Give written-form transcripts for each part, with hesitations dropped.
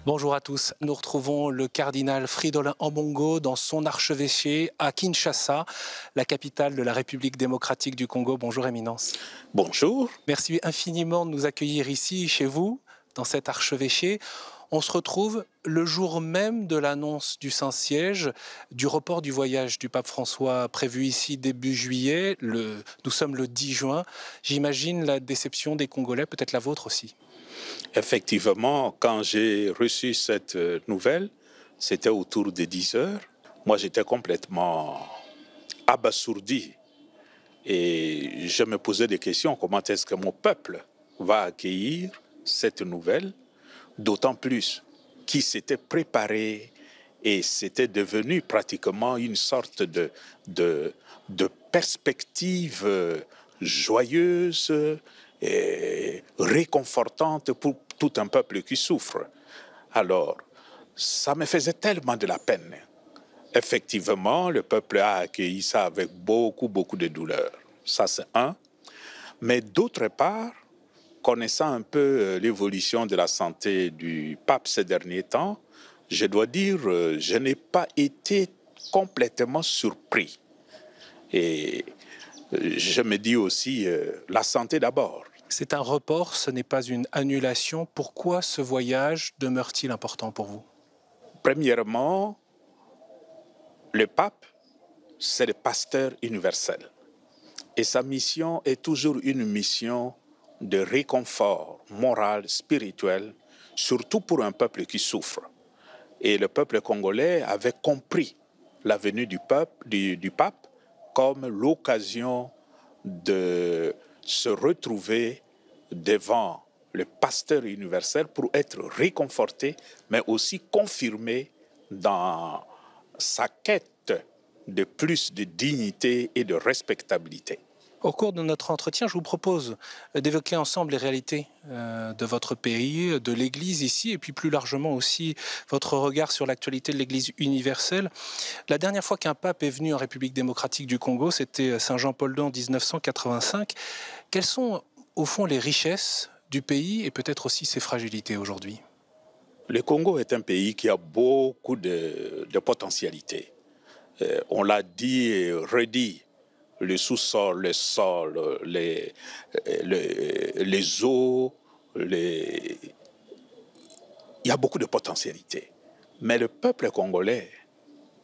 Bonjour à tous. Nous retrouvons le cardinal Fridolin Ambongo dans son archevêché à Kinshasa, la capitale de la République démocratique du Congo. Bonjour Éminence. Bonjour. Merci infiniment de nous accueillir ici, chez vous, dans cet archevêché. On se retrouve le jour même de l'annonce du Saint-Siège, du report du voyage du pape François prévu ici début juillet. Nous sommes le 10 juin. J'imagine la déception des Congolais, peut-être la vôtre aussi. Effectivement, quand j'ai reçu cette nouvelle, c'était autour de 10 heures. Moi, j'étais complètement abasourdi et je me posais des questions. Comment est-ce que mon peuple va accueillir cette nouvelle? D'autant plus qu'il s'était préparé et c'était devenu pratiquement une sorte de perspective joyeuse et réconfortante pour tout un peuple qui souffre. Alors, ça me faisait tellement de la peine. Effectivement, le peuple a accueilli ça avec beaucoup de douleur. Ça, c'est un. Mais d'autre part, connaissant un peu l'évolution de la santé du pape ces derniers temps, je dois dire, je n'ai pas été complètement surpris. Et je me dis aussi, la santé d'abord. C'est un report, ce n'est pas une annulation. Pourquoi ce voyage demeure-t-il important pour vous? Premièrement, le pape, c'est le pasteur universel. Et sa mission est toujours une mission de réconfort moral, spirituel, surtout pour un peuple qui souffre. Et le peuple congolais avait compris la venue du pape comme l'occasion de se retrouver devant le pasteur universel pour être réconforté, mais aussi confirmé dans sa quête de plus de dignité et de respectabilité. Au cours de notre entretien, je vous propose d'évoquer ensemble les réalités de votre pays, de l'Église ici, et puis plus largement aussi votre regard sur l'actualité de l'Église universelle. La dernière fois qu'un pape est venu en République démocratique du Congo, c'était Saint Jean-Paul II en 1985. Quelles sont, au fond, les richesses du pays et peut-être aussi ses fragilités aujourd'hui? Le Congo est un pays qui a beaucoup de potentialités. On l'a dit et redit. Le sous-sol, le sol, les eaux, il y a beaucoup de potentialités. Mais le peuple congolais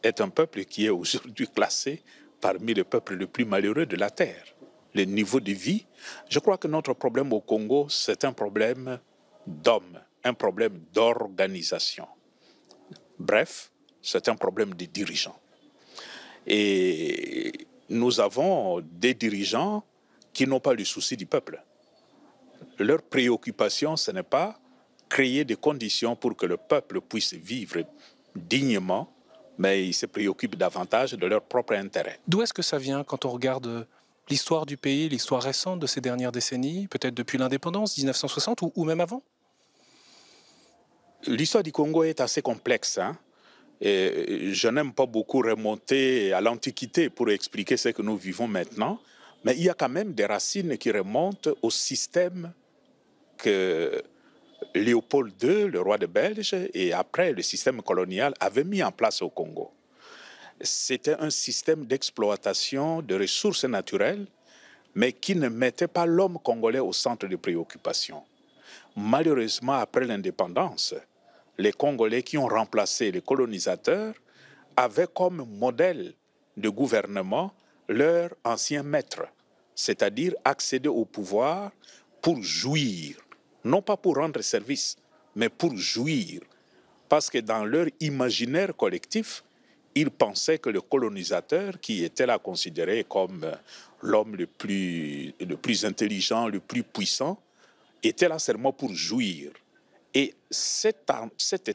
est un peuple qui est aujourd'hui classé parmi les peuples les plus malheureux de la terre. Le niveau de vie, je crois que notre problème au Congo, c'est un problème d'hommes, un problème d'organisation. Bref, c'est un problème de dirigeants. Et nous avons des dirigeants qui n'ont pas le souci du peuple. Leur préoccupation, ce n'est pas créer des conditions pour que le peuple puisse vivre dignement, mais ils se préoccupent davantage de leur propre intérêt. D'où est-ce que ça vient quand on regarde l'histoire du pays, l'histoire récente de ces dernières décennies, peut-être depuis l'indépendance, 1960 ou même avant? L'histoire du Congo est assez complexe, hein? Et je n'aime pas beaucoup remonter à l'Antiquité pour expliquer ce que nous vivons maintenant, mais il y a quand même des racines qui remontent au système que Léopold II, le roi de Belge, et après le système colonial, avaient mis en place au Congo. C'était un système d'exploitation de ressources naturelles, mais qui ne mettait pas l'homme congolais au centre des préoccupations. Malheureusement, après l'indépendance, les Congolais qui ont remplacé les colonisateurs avaient comme modèle de gouvernement leur ancien maître, c'est-à-dire accéder au pouvoir pour jouir, non pas pour rendre service, mais pour jouir. Parce que dans leur imaginaire collectif, ils pensaient que le colonisateur, qui était là considéré comme l'homme le plus intelligent, le plus puissant, était là seulement pour jouir. Et cette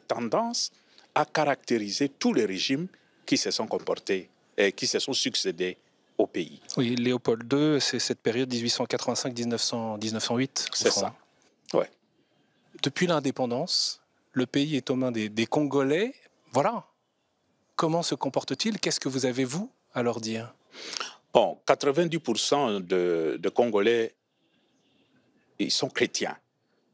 tendance a caractérisé tous les régimes qui se sont comportés et qui se sont succédés au pays. Oui, Léopold II, c'est cette période 1885-1908. C'est ça. Ouais. Depuis l'indépendance, le pays est aux mains des Congolais. Voilà. Comment se comporte-t-il? Qu'est-ce que vous avez, vous, à leur dire? Bon, 90% de Congolais, ils sont chrétiens.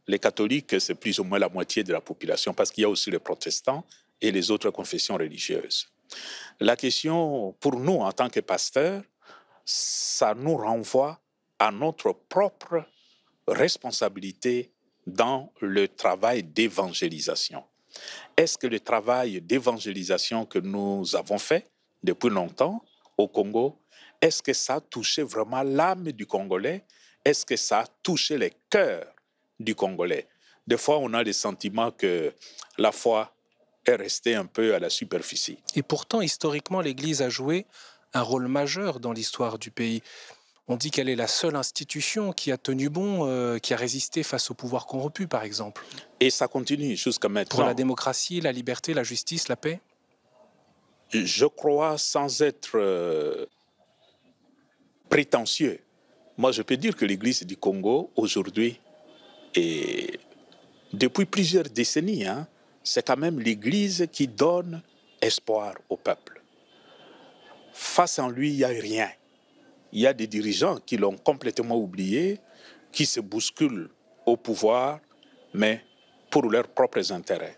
Les catholiques, c'est plus ou moins la moitié de la population parce qu'il y a aussi les protestants et les autres confessions religieuses. La question pour nous en tant que pasteurs, ça nous renvoie à notre propre responsabilité dans le travail d'évangélisation. Est-ce que le travail d'évangélisation que nous avons fait depuis longtemps au Congo, est-ce que ça a touché vraiment l'âme du Congolais? Est-ce que ça a touché les cœurs du Congolais? Des fois, on a le sentiment que la foi est restée un peu à la superficie. Et pourtant, historiquement, l'Église a joué un rôle majeur dans l'histoire du pays. On dit qu'elle est la seule institution qui a tenu bon, qui a résisté face au pouvoir corrompu, par exemple. Et ça continue jusqu'à maintenant. Pour la démocratie, la liberté, la justice, la paix? Je crois, sans être prétentieux, moi je peux dire que l'Église du Congo, aujourd'hui, et depuis plusieurs décennies, c'est quand même l'Église qui donne espoir au peuple. Face en lui, il n'y a rien. Il y a des dirigeants qui l'ont complètement oublié, qui se bousculent au pouvoir, mais pour leurs propres intérêts.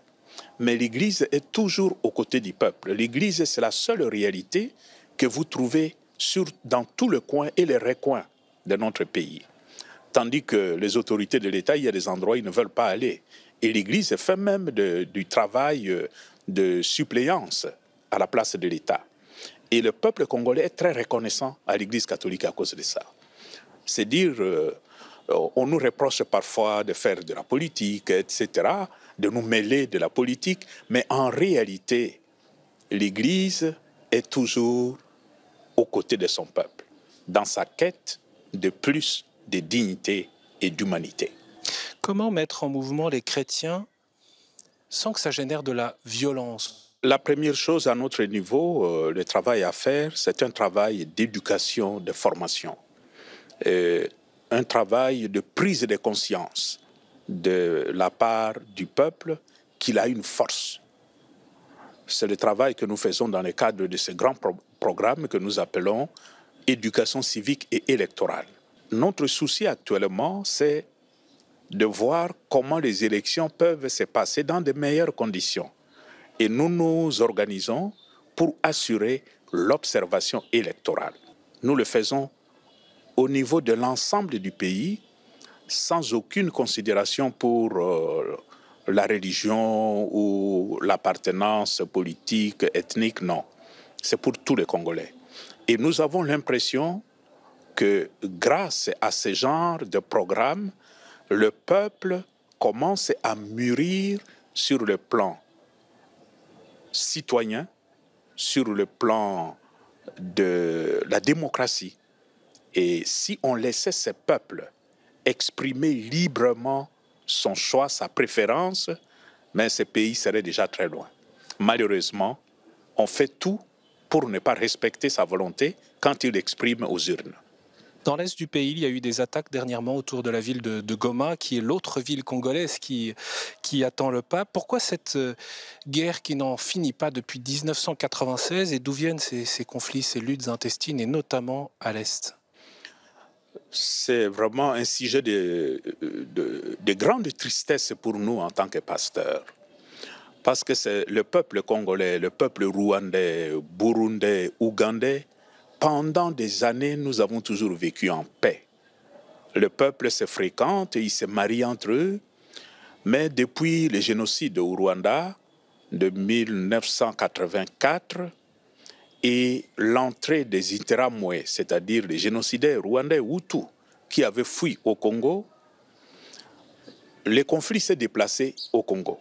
Mais l'Église est toujours aux côtés du peuple. L'Église, c'est la seule réalité que vous trouvez dans tout le coin et les recoins de notre pays. Tandis que les autorités de l'État, il y a des endroits où ils ne veulent pas aller. Et l'Église fait même du travail de suppléance à la place de l'État. Et le peuple congolais est très reconnaissant à l'Église catholique à cause de ça. C'est dire, on nous reproche parfois de faire de la politique, etc., de nous mêler de la politique, mais en réalité, l'Église est toujours aux côtés de son peuple, dans sa quête de plus de dignité et d'humanité. Comment mettre en mouvement les chrétiens sans que ça génère de la violence? La première chose à notre niveau, le travail à faire, c'est un travail d'éducation, de formation. Un travail de prise de conscience de la part du peuple qu'il a une force. C'est le travail que nous faisons dans le cadre de ce grand programme que nous appelons éducation civique et électorale. Notre souci actuellement, c'est de voir comment les élections peuvent se passer dans de meilleures conditions. Et nous nous organisons pour assurer l'observation électorale. Nous le faisons au niveau de l'ensemble du pays, sans aucune considération pour la religion ou l'appartenance politique, ethnique, non. C'est pour tous les Congolais. Et nous avons l'impression que grâce à ce genre de programme, le peuple commence à mûrir sur le plan citoyen, sur le plan de la démocratie. Et si on laissait ce peuple exprimer librement son choix, sa préférence, mais ce pays serait déjà très loin. Malheureusement, on fait tout pour ne pas respecter sa volonté quand il exprime aux urnes. Dans l'est du pays, il y a eu des attaques dernièrement autour de la ville de Goma, qui est l'autre ville congolaise qui attend le pape. Pourquoi cette guerre qui n'en finit pas depuis 1996 et d'où viennent ces conflits, ces luttes intestines et notamment à l'est? C'est vraiment un sujet de grande tristesse pour nous en tant que pasteurs. Parce que c'est le peuple congolais, le peuple rwandais, burundais, ougandais, pendant des années, nous avons toujours vécu en paix. Le peuple se fréquente, ils se marient entre eux, mais depuis le génocide au Rwanda de 1984 et l'entrée des Interamwe, c'est-à-dire les génocidaires rwandais Hutus qui avaient fui au Congo, le conflit s'est déplacé au Congo.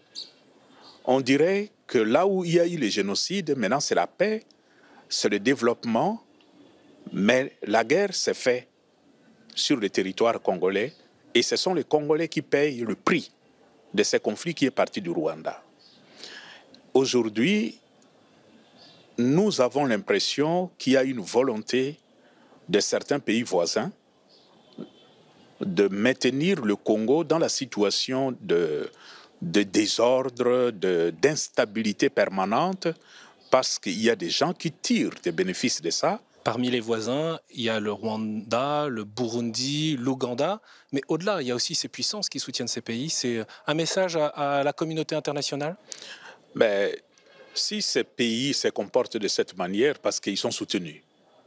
On dirait que là où il y a eu les génocides, maintenant c'est la paix, c'est le développement. Mais la guerre s'est faite sur le territoire congolais et ce sont les Congolais qui payent le prix de ces conflits qui est parti du Rwanda. Aujourd'hui, nous avons l'impression qu'il y a une volonté de certains pays voisins de maintenir le Congo dans la situation de désordre, d'instabilité permanente parce qu'il y a des gens qui tirent des bénéfices de ça Parmi les voisins, il y a le Rwanda, le Burundi, l'Ouganda, mais au-delà, il y a aussi ces puissances qui soutiennent ces pays. C'est un message à la communauté internationale? Mais si ces pays se comportent de cette manière, parce qu'ils sont soutenus,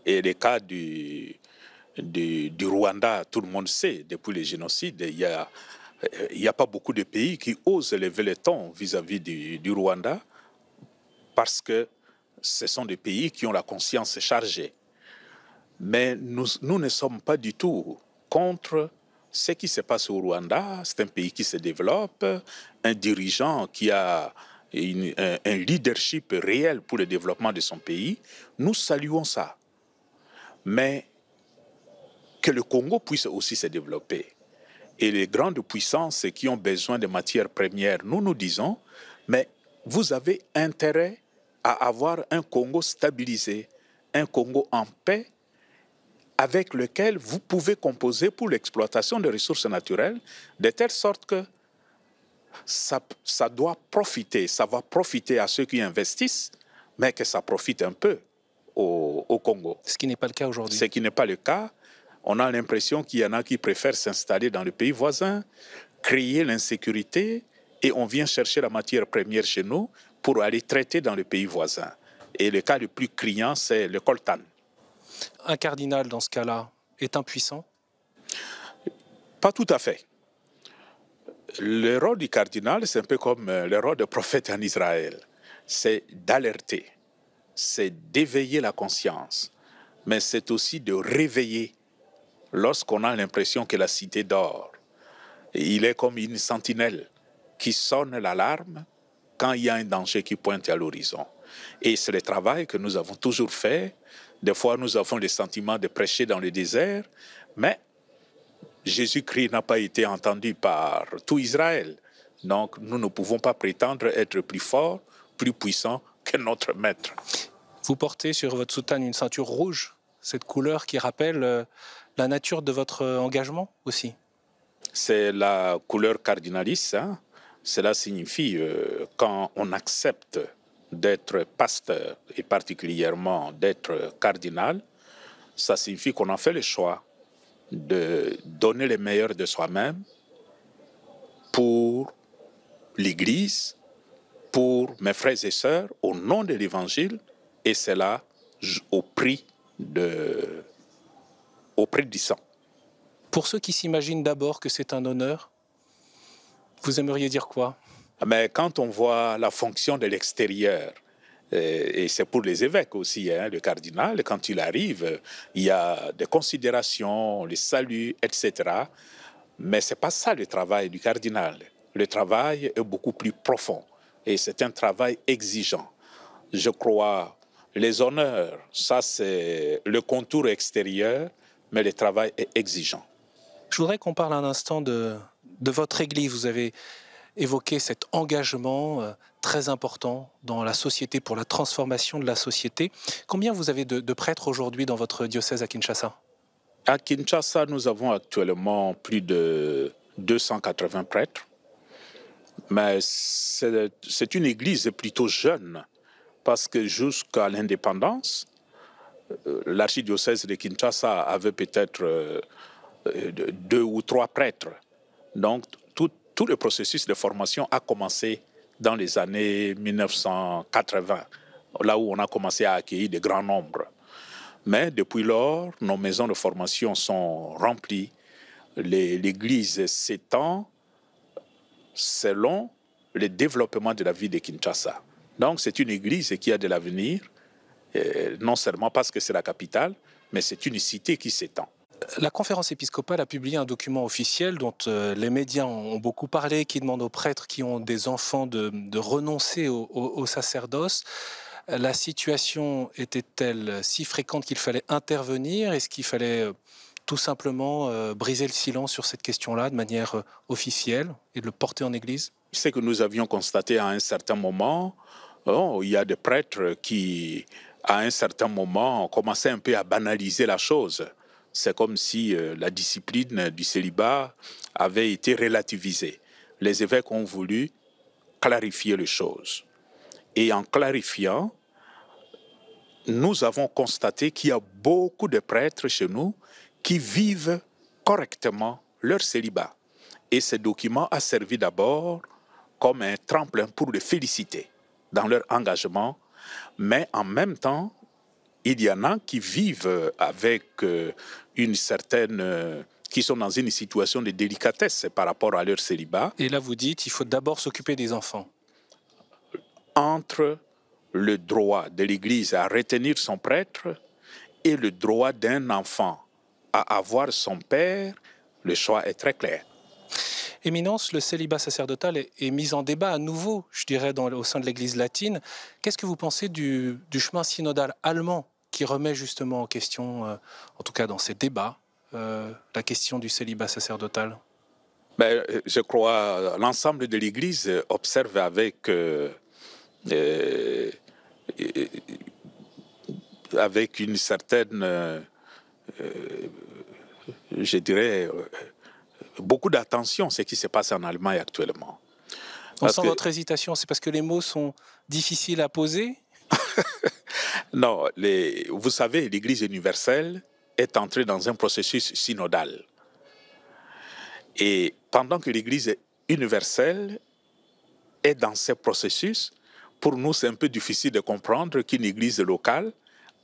et les cas du Rwanda, tout le monde sait, depuis le génocide, il y a pas beaucoup de pays qui osent lever le ton vis-à-vis du Rwanda, parce que ce sont des pays qui ont la conscience chargée. Mais nous ne sommes pas du tout contre ce qui se passe au Rwanda. C'est un pays qui se développe, un dirigeant qui a un leadership réel pour le développement de son pays. Nous saluons ça. Mais que le Congo puisse aussi se développer. Et les grandes puissances qui ont besoin de matières premières, nous disons, mais vous avez intérêt à avoir un Congo stabilisé, un Congo en paix, avec lequel vous pouvez composer pour l'exploitation des ressources naturelles, de telle sorte que ça doit profiter, ça va profiter à ceux qui investissent, mais que ça profite un peu au Congo. Ce qui n'est pas le cas aujourd'hui. Ce qui n'est pas le cas. On a l'impression qu'il y en a qui préfèrent s'installer dans le pays voisin, créer l'insécurité, et on vient chercher la matière première chez nous pour aller traiter dans le pays voisin. Et le cas le plus criant, c'est le coltan. Un cardinal, dans ce cas-là, est impuissant? Pas tout à fait. Le rôle du cardinal, c'est un peu comme le rôle du prophète en Israël. C'est d'alerter, c'est d'éveiller la conscience, mais c'est aussi de réveiller lorsqu'on a l'impression que la cité dort. Il est comme une sentinelle qui sonne l'alarme quand il y a un danger qui pointe à l'horizon. Et c'est le travail que nous avons toujours fait. Des fois, nous avons le sentiment de prêcher dans le désert, mais Jésus-Christ n'a pas été entendu par tout Israël. Donc, nous ne pouvons pas prétendre être plus forts, plus puissants que notre maître. Vous portez sur votre soutane une ceinture rouge, cette couleur qui rappelle la nature de votre engagement aussi. C'est la couleur cardinaliste. Hein? Cela signifie quand on accepte d'être pasteur et particulièrement d'être cardinal, ça signifie qu'on a fait le choix de donner le meilleur de soi-même pour l'Église, pour mes frères et sœurs, au nom de l'Évangile, et cela au prix du sang. Pour ceux qui s'imaginent d'abord que c'est un honneur, vous aimeriez dire quoi? Mais quand on voit la fonction de l'extérieur, et c'est pour les évêques aussi, hein, le cardinal, quand il arrive, il y a des considérations, le salut, etc. Mais ce n'est pas ça le travail du cardinal. Le travail est beaucoup plus profond et c'est un travail exigeant. Je crois, les honneurs, ça c'est le contour extérieur, mais le travail est exigeant. Je voudrais qu'on parle un instant de votre Église. Vous avez évoqué cet engagement très important dans la société, pour la transformation de la société. Combien vous avez de prêtres aujourd'hui dans votre diocèse à Kinshasa? À Kinshasa, nous avons actuellement plus de 280 prêtres, mais c'est une église plutôt jeune, parce que jusqu'à l'indépendance, l'archidiocèse de Kinshasa avait peut-être 2 ou 3 prêtres. Donc, tout le processus de formation a commencé dans les années 1980, là où on a commencé à accueillir de grands nombres. Mais depuis lors, nos maisons de formation sont remplies. L'Église s'étend selon le développement de la vie de Kinshasa. Donc, c'est une Église qui a de l'avenir, non seulement parce que c'est la capitale, mais c'est une cité qui s'étend. La conférence épiscopale a publié un document officiel dont les médias ont beaucoup parlé, qui demande aux prêtres qui ont des enfants de renoncer au sacerdoce. La situation était-elle si fréquente qu'il fallait intervenir? Est-ce qu'il fallait tout simplement briser le silence sur cette question-là de manière officielle et de le porter en Église? Ce que nous avions constaté à un certain moment, il y a des prêtres qui, à un certain moment, ont commencé un peu à banaliser la chose. C'est comme si la discipline du célibat avait été relativisée. Les évêques ont voulu clarifier les choses. Et en clarifiant, nous avons constaté qu'il y a beaucoup de prêtres chez nous qui vivent correctement leur célibat. Et ce document a servi d'abord comme un tremplin pour les féliciter dans leur engagement, mais en même temps, il y en a qui vivent avec une certaine... qui sont dans une situation de délicatesse par rapport à leur célibat. Et là, vous dites qu'il faut d'abord s'occuper des enfants. Entre le droit de l'Église à retenir son prêtre et le droit d'un enfant à avoir son père, le choix est très clair. Éminence, le célibat sacerdotal est mis en débat à nouveau, je dirais, au sein de l'Église latine. Qu'est-ce que vous pensez du chemin synodal allemand qui remet justement en question, en tout cas dans ces débats, la question du célibat sacerdotal? Je crois l'ensemble de l'Église observe avec une certaine, je dirais, beaucoup d'attention ce qui se passe en Allemagne actuellement. On sent votre hésitation, c'est parce que les mots sont difficiles à poser? Non, vous savez, l'Église universelle est entrée dans un processus synodal. Et pendant que l'Église universelle est dans ce processus, pour nous, c'est un peu difficile de comprendre qu'une Église locale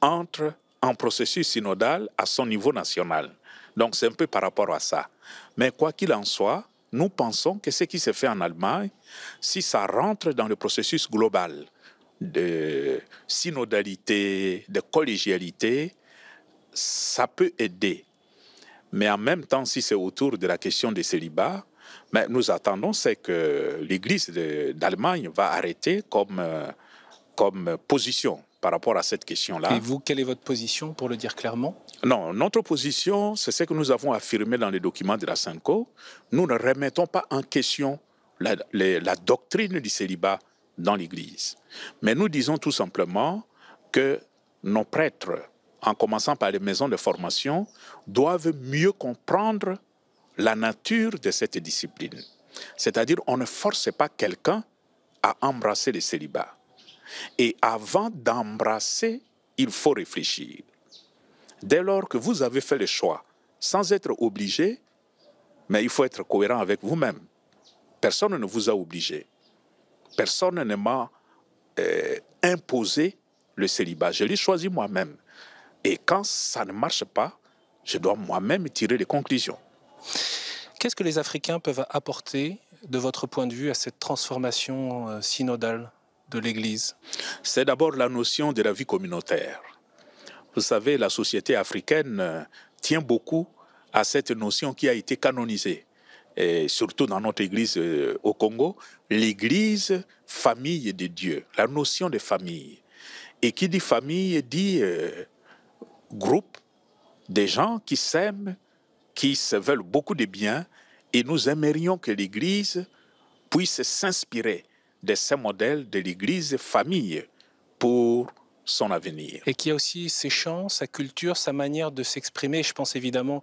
entre en processus synodal à son niveau national. Donc, c'est un peu par rapport à ça. Mais quoi qu'il en soit, nous pensons que ce qui se fait en Allemagne, si ça rentre dans le processus global de synodalité, de collégialité, ça peut aider. Mais en même temps, si c'est autour de la question des célibats, mais nous attendons c'est que l'Église d'Allemagne va arrêter comme position par rapport à cette question-là. Et vous, quelle est votre position, pour le dire clairement? Non, notre position, c'est ce que nous avons affirmé dans les documents de la SENCO. Nous ne remettons pas en question la doctrine du célibat dans l'Église. Mais nous disons tout simplement que nos prêtres, en commençant par les maisons de formation, doivent mieux comprendre la nature de cette discipline. C'est-à-dire, on ne force pas quelqu'un à embrasser le célibat. Et avant d'embrasser, il faut réfléchir. Dès lors que vous avez fait le choix, sans être obligé, mais il faut être cohérent avec vous-même. Personne ne vous a obligé. Personne ne m'a imposé le célibat. Je l'ai choisi moi-même. Et quand ça ne marche pas, je dois moi-même tirer des conclusions. Qu'est-ce que les Africains peuvent apporter, de votre point de vue, à cette transformation synodale de l'Église? C'est d'abord la notion de la vie communautaire. Vous savez, la société africaine tient beaucoup à cette notion qui a été canonisée. Et surtout dans notre Église au Congo, l'Église famille de Dieu, la notion de famille. Et qui dit famille dit groupe de gens qui s'aiment, qui se veulent beaucoup de bien, et nous aimerions que l'Église puisse s'inspirer de ces modèles de l'Église famille pour son avenir. Et qui a aussi ses chants, sa culture, sa manière de s'exprimer. Je pense évidemment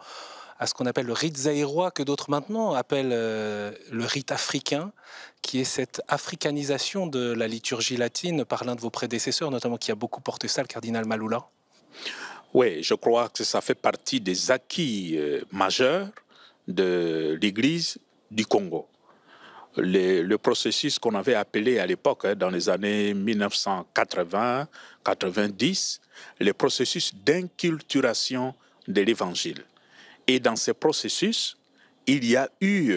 à ce qu'on appelle le rite zaïrois, que d'autres maintenant appellent le rite africain, qui est cette africanisation de la liturgie latine par l'un de vos prédécesseurs, notamment qui a beaucoup porté ça, le cardinal Malula. Oui, je crois que ça fait partie des acquis majeurs de l'Église du Congo. Le processus qu'on avait appelé à l'époque, dans les années 1980-90, le processus d'inculturation de l'Évangile. Et dans ce processus, il y a eu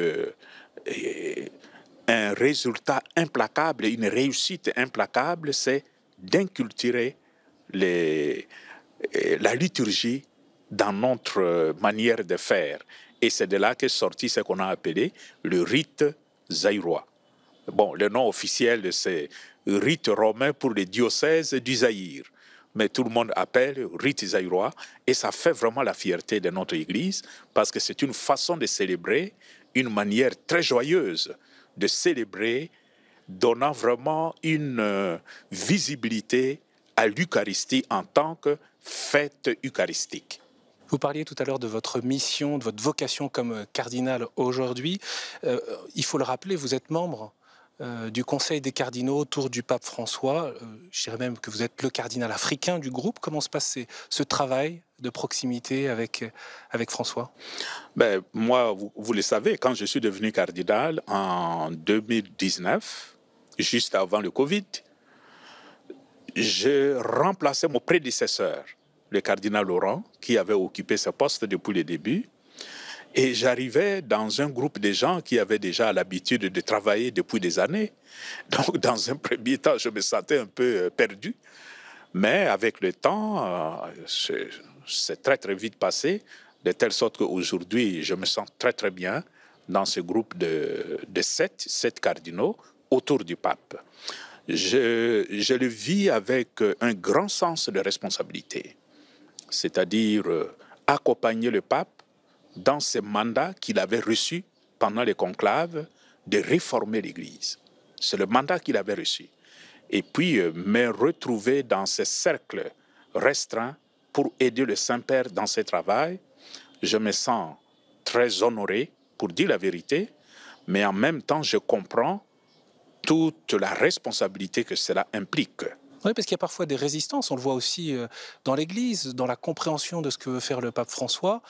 un résultat implacable, une réussite implacable, c'est d'inculturer la liturgie dans notre manière de faire. Et c'est de là qu'est sorti ce qu'on a appelé le rite zaïrois. Bon, le nom officiel, c'est rite romain pour les diocèses du Zaïre. Mais tout le monde appelle rite zaïrois. Et ça fait vraiment la fierté de notre Église parce que c'est une façon de célébrer, une manière très joyeuse de célébrer, donnant vraiment une visibilité à l'Eucharistie en tant que fête eucharistique. Vous parliez tout à l'heure de votre mission, de votre vocation comme cardinal aujourd'hui. Il faut le rappeler, vous êtes membre du Conseil des cardinaux autour du pape François. Je dirais même que vous êtes le cardinal africain du groupe. Comment se passe ce travail de proximité avec François? Ben, moi, vous le savez, quand je suis devenu cardinal en 2019, juste avant le Covid, je remplaçais mon prédécesseur, le cardinal Laurent, qui avait occupé ce poste depuis le début. Et j'arrivais dans un groupe de gens qui avaient déjà l'habitude de travailler depuis des années. Donc, dans un premier temps, je me sentais un peu perdu. Mais avec le temps, c'est très, très vite passé, de telle sorte qu'aujourd'hui, je me sens très, très bien dans ce groupe de sept cardinaux autour du pape. Je le vis avec un grand sens de responsabilité, c'est-à-dire accompagner le pape dans ce mandat qu'il avait reçu pendant les conclaves de réformer l'Église. C'est le mandat qu'il avait reçu. Et puis me retrouver dans ce cercle restreint pour aider le Saint-Père dans ce travail, je me sens très honoré, pour dire la vérité, mais en même temps, je comprends toute la responsabilité que cela implique. Oui, parce qu'il y a parfois des résistances. On le voit aussi dans l'Église, dans la compréhension de ce que veut faire le pape François.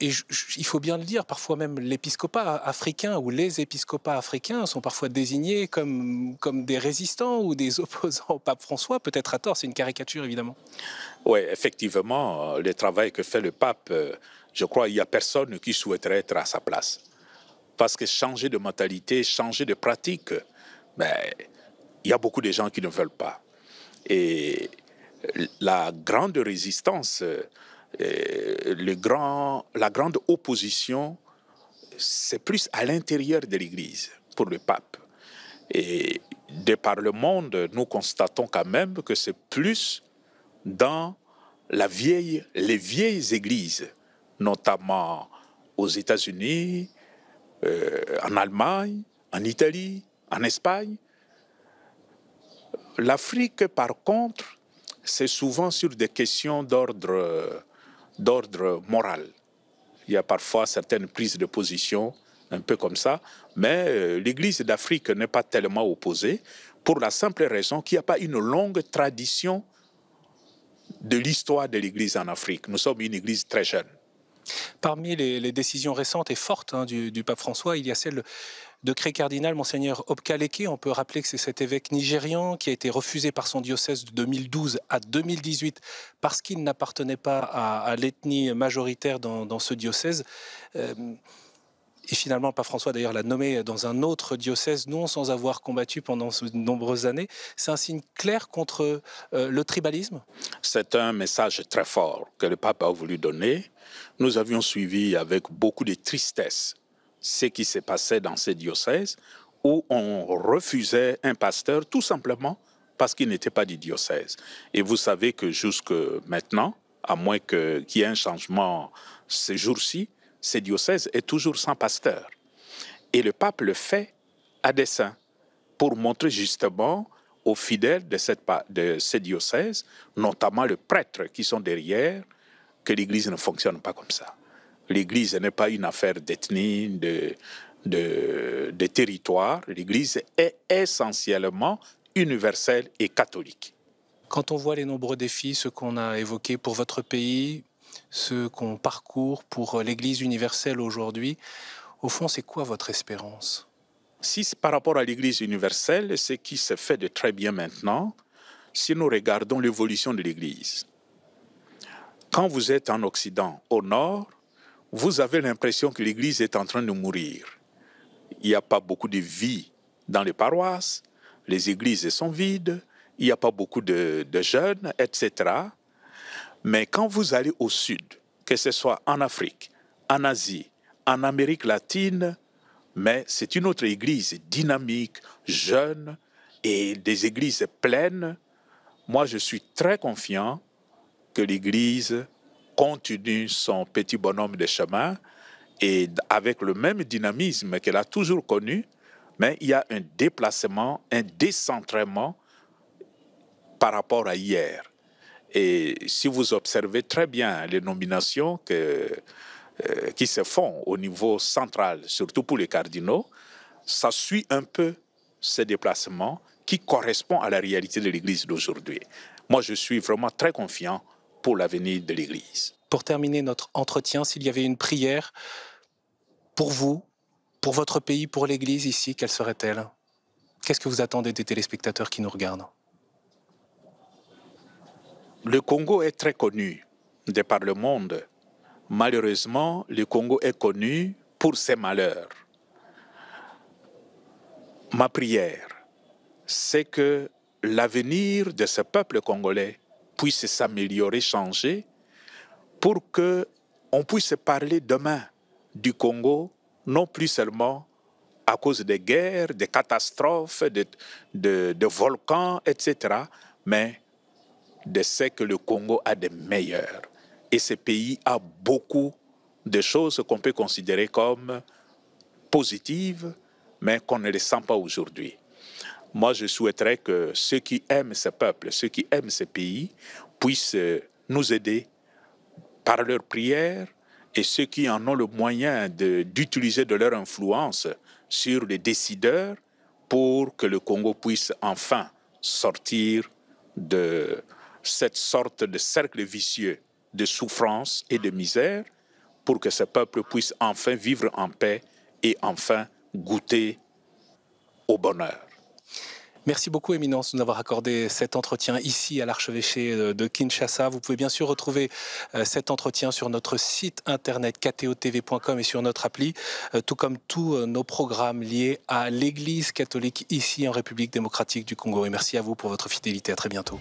Et il faut bien le dire, parfois même l'épiscopat africain ou les épiscopats africains sont parfois désignés comme des résistants ou des opposants au pape François, peut-être à tort, c'est une caricature évidemment. Oui, effectivement, le travail que fait le pape, je crois qu'il n'y a personne qui souhaiterait être à sa place. Parce que changer de mentalité, changer de pratique, ben, il y a beaucoup de gens qui ne veulent pas. Et la grande résistance, la grande opposition, c'est plus à l'intérieur de l'Église pour le pape. Et de par le monde, nous constatons quand même que c'est plus dans les vieilles églises, notamment aux États-Unis, en Allemagne, en Italie, en Espagne. L'Afrique, par contre, c'est souvent sur des questions d'ordre moral. Il y a parfois certaines prises de position, un peu comme ça, mais l'Église d'Afrique n'est pas tellement opposée pour la simple raison qu'il n'y a pas une longue tradition de l'histoire de l'Église en Afrique. Nous sommes une Église très jeune. Parmi les décisions récentes et fortes du pape François, il y a celle de créer cardinal Monseigneur Obkaleke. On peut rappeler que c'est cet évêque nigérian qui a été refusé par son diocèse de 2012 à 2018 parce qu'il n'appartenait pas à l'ethnie majoritaire dans ce diocèse. Et finalement, le pape François d'ailleurs l'a nommé dans un autre diocèse, non sans avoir combattu pendant de nombreuses années. C'est un signe clair contre le tribalisme? C'est un message très fort que le pape a voulu donner. Nous avions suivi avec beaucoup de tristesse ce qui s'est passé dans ces diocèses où on refusait un pasteur tout simplement parce qu'il n'était pas du diocèse. Et vous savez que jusque maintenant, à moins qu'il y ait un changement ces jours-ci, ces diocèses est toujours sans pasteur. Et le pape le fait à dessein pour montrer justement aux fidèles de ces diocèses, notamment les prêtres qui sont derrière, que l'Église ne fonctionne pas comme ça. L'Église n'est pas une affaire d'ethnie, de territoire. L'Église est essentiellement universelle et catholique. Quand on voit les nombreux défis, ceux qu'on a évoqués pour votre pays, ceux qu'on parcourt pour l'Église universelle aujourd'hui, au fond, c'est quoi votre espérance? Si par rapport à l'Église universelle, ce qui se fait de très bien maintenant, si nous regardons l'évolution de l'Église, quand vous êtes en Occident, au nord, vous avez l'impression que l'Église est en train de mourir. Il n'y a pas beaucoup de vie dans les paroisses, les églises sont vides, il n'y a pas beaucoup de jeunes, etc. Mais quand vous allez au sud, que ce soit en Afrique, en Asie, en Amérique latine, mais c'est une autre église dynamique, jeune, et des églises pleines. Moi, je suis très confiant que l'église continue son petit bonhomme de chemin et avec le même dynamisme qu'elle a toujours connu, mais il y a un déplacement, un décentrement par rapport à hier. Et si vous observez très bien les nominations qui se font au niveau central, surtout pour les cardinaux, ça suit un peu ces déplacements qui correspondent à la réalité de l'Église d'aujourd'hui. Moi, je suis vraiment très confiant pour l'avenir de l'Église. Pour terminer notre entretien, s'il y avait une prière pour vous, pour votre pays, pour l'Église ici, quelle serait-elle? Qu'est-ce que vous attendez des téléspectateurs qui nous regardent? Le Congo est très connu de par le monde. Malheureusement, le Congo est connu pour ses malheurs. Ma prière, c'est que l'avenir de ce peuple congolais puisse s'améliorer, changer, pour qu'on puisse parler demain du Congo, non plus seulement à cause des guerres, des catastrophes, de volcans, etc., mais de ce que le Congo a de meilleur. Et ce pays a beaucoup de choses qu'on peut considérer comme positives, mais qu'on ne les sent pas aujourd'hui. Moi, je souhaiterais que ceux qui aiment ce peuple, ceux qui aiment ce pays, puissent nous aider par leurs prières, et ceux qui en ont le moyen d'utiliser de leur influence sur les décideurs pour que le Congo puisse enfin sortir de cette sorte de cercle vicieux de souffrance et de misère, pour que ce peuple puisse enfin vivre en paix et enfin goûter au bonheur. Merci beaucoup, Éminence, de nous avoir accordé cet entretien ici à l'archevêché de Kinshasa. Vous pouvez bien sûr retrouver cet entretien sur notre site internet ktotv.com et sur notre appli, tout comme tous nos programmes liés à l'Église catholique ici en République démocratique du Congo. Et merci à vous pour votre fidélité. À très bientôt.